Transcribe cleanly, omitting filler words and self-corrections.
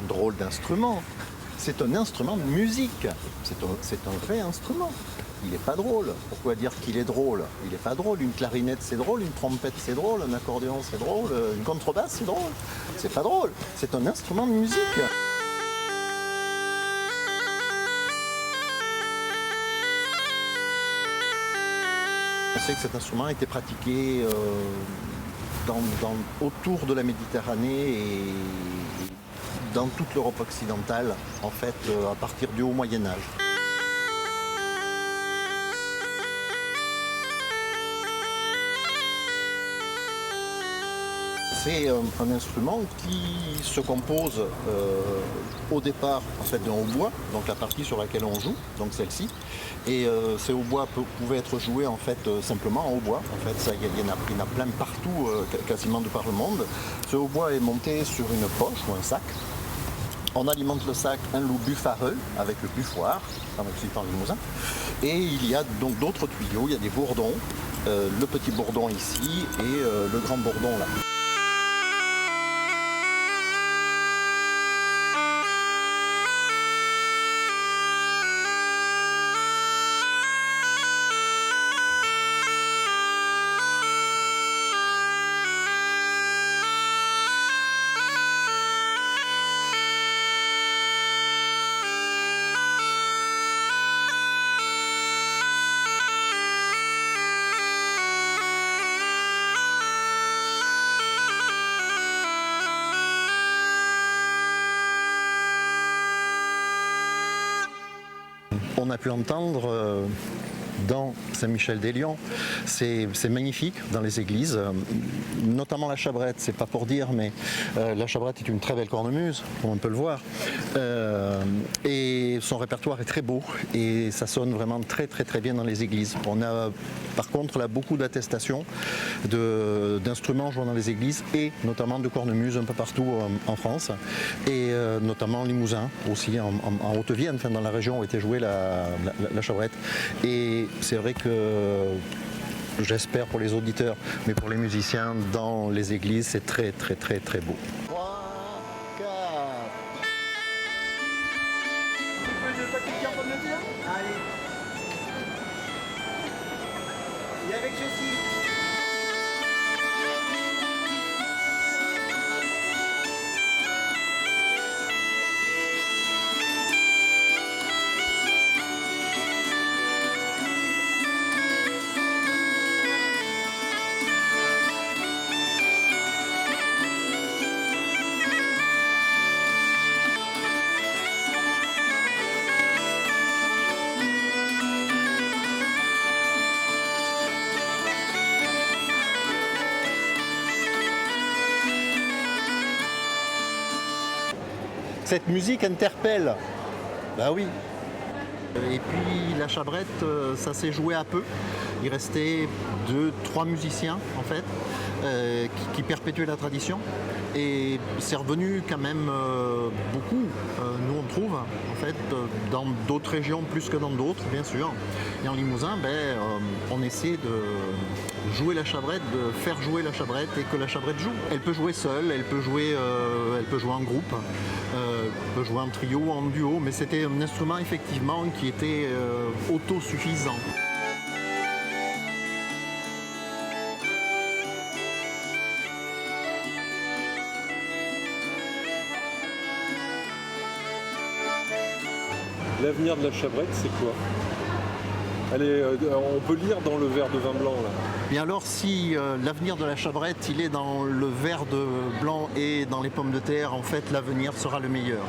drôle d'instrument. C'est un instrument de musique. C'est un vrai instrument. Il n'est pas drôle. Pourquoi dire qu'il est drôle? Il n'est pas drôle. Une clarinette, c'est drôle. Une trompette, c'est drôle. Un accordéon, c'est drôle. Une contrebasse, c'est drôle. C'est pas drôle. C'est un instrument de musique. On sait que cet instrument a été pratiqué autour de la Méditerranée et dans toute l'Europe occidentale, en fait, à partir du Haut Moyen-Âge. C'est un instrument qui se compose au départ en fait, d'un hautbois, donc la partie sur laquelle on joue, donc celle-ci. Et ces hautbois pouvaient être joués en fait simplement en hautbois. En fait, il y en a plein partout, quasiment de par le monde. Ce hautbois est monté sur une poche ou un sac. On alimente le sac un loup buffareux avec le buffoir, en occitan limousin. Et il y a donc d'autres tuyaux, il y a des bourdons, le petit bourdon ici et le grand bourdon là. On a pu entendre dans Saint-Michel-des-Lions, c'est magnifique dans les églises, notamment la chabrette, c'est pas pour dire, mais la chabrette est une très belle cornemuse, comme on peut le voir, et son répertoire est très beau et ça sonne vraiment très bien dans les églises. On a par contre là beaucoup d'attestations d'instruments jouant dans les églises et notamment de cornemuses un peu partout en France et notamment en Limousin aussi, en Haute-Vienne, enfin, dans la région où était jouée la chabrette. Et c'est vrai que j'espère pour les auditeurs, mais pour les musiciens dans les églises, c'est très beau. 3, 4. Allez. Et avec Jessie. Cette musique interpelle, bah oui. Et puis la chabrette, ça s'est joué à peu. Il restait 2-3 musiciens en fait, qui perpétuaient la tradition. Et c'est revenu quand même beaucoup, nous on trouve, en fait, dans d'autres régions plus que dans d'autres, bien sûr. Et en Limousin, on essaie de jouer la chabrette, de faire jouer la chabrette et que la chabrette joue. Elle peut jouer seule, elle peut jouer en groupe, elle peut jouer en trio ou en duo, mais c'était un instrument effectivement qui était autosuffisant. L'avenir de la chabrette, c'est quoi? On peut lire dans le verre de vin blanc là. Bien alors si l'avenir de la chabrette il est dans le verre de blanc et dans les pommes de terre, en fait l'avenir sera le meilleur.